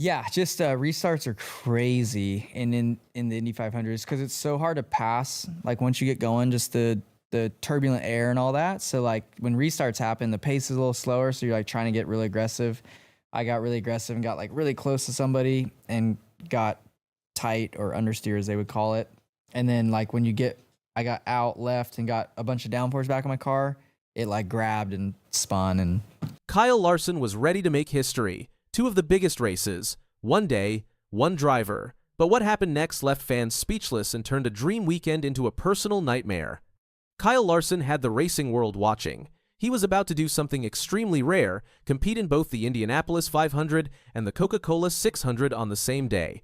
Yeah, just restarts are crazy in the Indy 500s because it's so hard to pass. Like once you get going, just the turbulent air and all that. So like when restarts happen, the pace is a little slower. So you're like trying to get really aggressive. I got really aggressive and got like really close to somebody and got tight or understeer as they would call it. And then like when you get, I got out left and got a bunch of downforce back on my car. It like grabbed and spun and Kyle Larson was ready to make history. Two of the biggest races, one day, one driver. But what happened next left fans speechless and turned a dream weekend into a personal nightmare. Kyle Larson had the racing world watching. He was about to do something extremely rare, compete in both the Indianapolis 500 and the Coca-Cola 600 on the same day.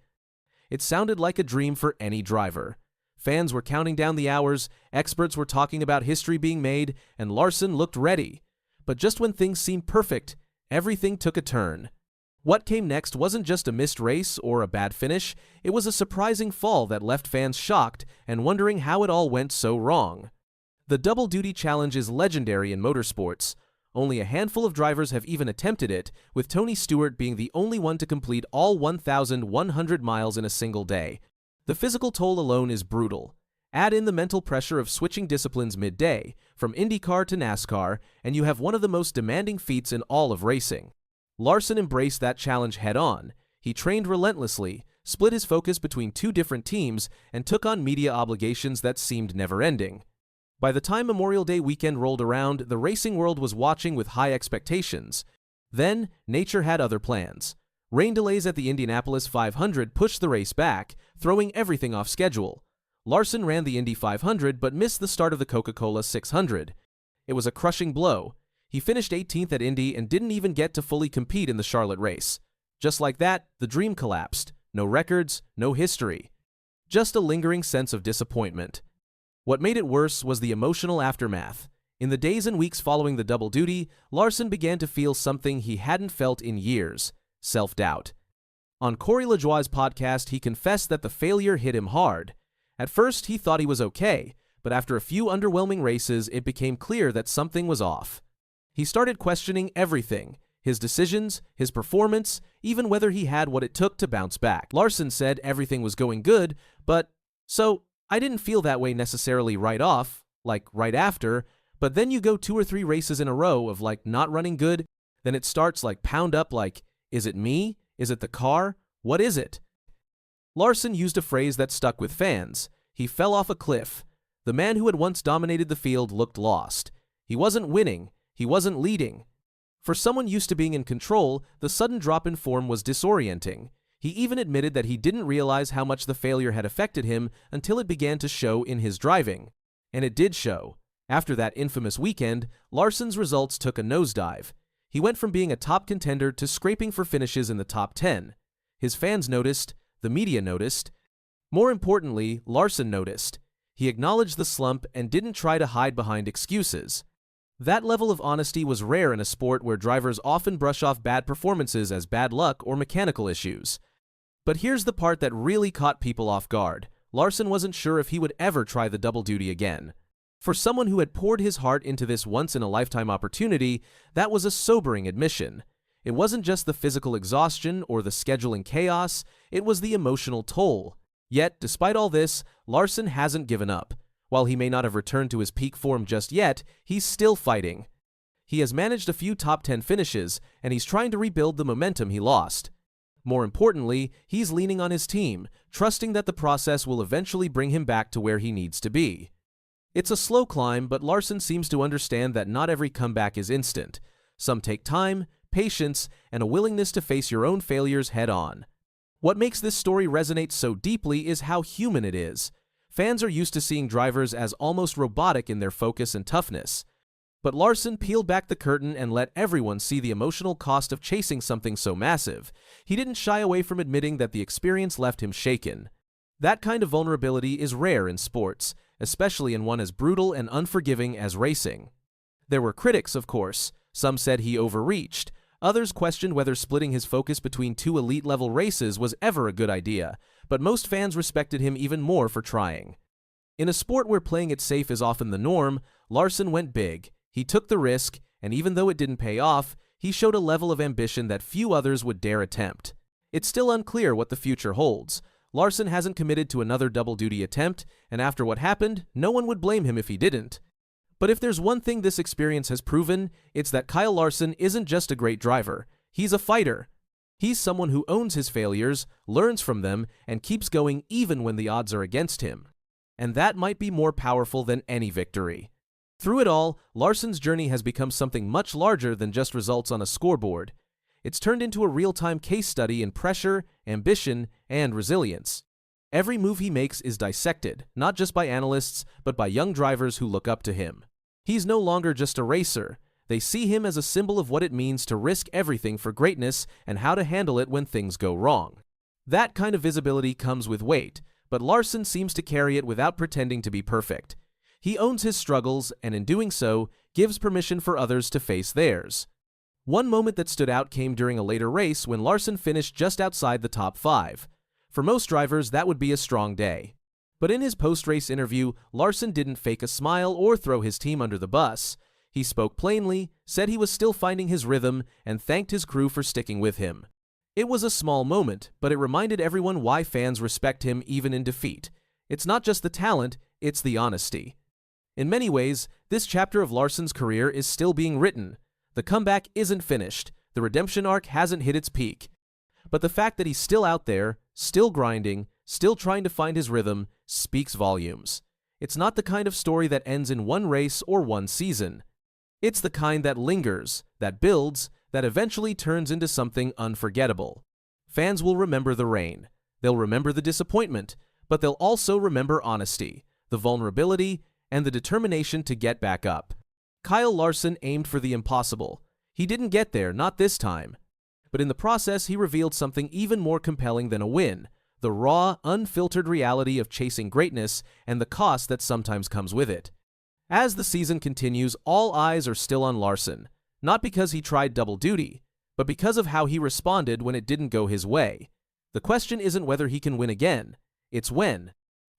It sounded like a dream for any driver. Fans were counting down the hours, experts were talking about history being made, and Larson looked ready. But just when things seemed perfect, everything took a turn. What came next wasn't just a missed race or a bad finish, it was a surprising fall that left fans shocked and wondering how it all went so wrong. The Double Duty Challenge is legendary in motorsports. Only a handful of drivers have even attempted it, with Tony Stewart being the only one to complete all 1,100 miles in a single day. The physical toll alone is brutal. Add in the mental pressure of switching disciplines midday, from IndyCar to NASCAR, and you have one of the most demanding feats in all of racing. Larson embraced that challenge head-on. He trained relentlessly, split his focus between two different teams, and took on media obligations that seemed never-ending. By the time Memorial Day weekend rolled around, the racing world was watching with high expectations. Then, nature had other plans. Rain delays at the Indianapolis 500 pushed the race back, throwing everything off schedule. Larson ran the Indy 500 but missed the start of the Coca-Cola 600. It was a crushing blow. He finished 18th at Indy and didn't even get to fully compete in the Charlotte race. Just like that, the dream collapsed. No records, no history. Just a lingering sense of disappointment. What made it worse was the emotional aftermath. In the days and weeks following the double duty, Larson began to feel something he hadn't felt in years: self-doubt. On Corey LaJoie's podcast, he confessed that the failure hit him hard. At first, he thought he was okay, but after a few underwhelming races, it became clear that something was off. He started questioning everything: his decisions, his performance, even whether he had what it took to bounce back. Larson said everything was going good, but, "So, I didn't feel that way necessarily right off, like right after, but then you go 2 or 3 races in a row of like not running good, then it starts like pound up like, is it me? Is it the car? What is it?" Larson used a phrase that stuck with fans. He fell off a cliff. The man who had once dominated the field looked lost. He wasn't winning. He wasn't leading. For someone used to being in control, the sudden drop in form was disorienting. He even admitted that he didn't realize how much the failure had affected him until it began to show in his driving. And it did show. After that infamous weekend, Larson's results took a nosedive. He went from being a top contender to scraping for finishes in the top 10. His fans noticed, the media noticed. More importantly, Larson noticed. He acknowledged the slump and didn't try to hide behind excuses. That level of honesty was rare in a sport where drivers often brush off bad performances as bad luck or mechanical issues. But here's the part that really caught people off guard. Larson wasn't sure if he would ever try the double duty again. For someone who had poured his heart into this once-in-a-lifetime opportunity, that was a sobering admission. It wasn't just the physical exhaustion or the scheduling chaos, it was the emotional toll. Yet, despite all this, Larson hasn't given up. While he may not have returned to his peak form just yet, he's still fighting. He has managed a few top 10 finishes, and he's trying to rebuild the momentum he lost. More importantly, he's leaning on his team, trusting that the process will eventually bring him back to where he needs to be. It's a slow climb, but Larson seems to understand that not every comeback is instant. Some take time, patience, and a willingness to face your own failures head-on. What makes this story resonate so deeply is how human it is. Fans are used to seeing drivers as almost robotic in their focus and toughness. But Larson peeled back the curtain and let everyone see the emotional cost of chasing something so massive. He didn't shy away from admitting that the experience left him shaken. That kind of vulnerability is rare in sports, especially in one as brutal and unforgiving as racing. There were critics, of course. Some said he overreached. Others questioned whether splitting his focus between 2 elite-level races was ever a good idea, but most fans respected him even more for trying. In a sport where playing it safe is often the norm, Larson went big. He took the risk, and even though it didn't pay off, he showed a level of ambition that few others would dare attempt. It's still unclear what the future holds. Larson hasn't committed to another double duty attempt, and after what happened, no one would blame him if he didn't. But if there's one thing this experience has proven, it's that Kyle Larson isn't just a great driver. He's a fighter. He's someone who owns his failures, learns from them, and keeps going even when the odds are against him. And that might be more powerful than any victory. Through it all, Larson's journey has become something much larger than just results on a scoreboard. It's turned into a real-time case study in pressure, ambition, and resilience. Every move he makes is dissected, not just by analysts, but by young drivers who look up to him. He's no longer just a racer. They see him as a symbol of what it means to risk everything for greatness and how to handle it when things go wrong. That kind of visibility comes with weight, but Larson seems to carry it without pretending to be perfect. He owns his struggles, and in doing so, gives permission for others to face theirs. One moment that stood out came during a later race when Larson finished just outside the top 5. For most drivers, that would be a strong day. But in his post-race interview, Larson didn't fake a smile or throw his team under the bus. He spoke plainly, said he was still finding his rhythm, and thanked his crew for sticking with him. It was a small moment, but it reminded everyone why fans respect him even in defeat. It's not just the talent, it's the honesty. In many ways, this chapter of Larson's career is still being written. The comeback isn't finished, the redemption arc hasn't hit its peak. But the fact that he's still out there, still grinding, still trying to find his rhythm, speaks volumes. It's not the kind of story that ends in one race or one season. It's the kind that lingers, that builds, that eventually turns into something unforgettable. Fans will remember the rain. They'll remember the disappointment, but they'll also remember honesty, the vulnerability, and the determination to get back up. Kyle Larson aimed for the impossible. He didn't get there, not this time. But in the process, he revealed something even more compelling than a win, the raw, unfiltered reality of chasing greatness and the cost that sometimes comes with it. As the season continues, all eyes are still on Larson, not because he tried double duty, but because of how he responded when it didn't go his way. The question isn't whether he can win again, it's when.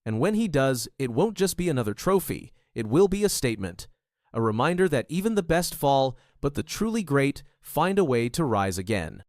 And when he does, it won't just be another trophy, it will be a statement. A reminder that even the best fall, but the truly great find a way to rise again.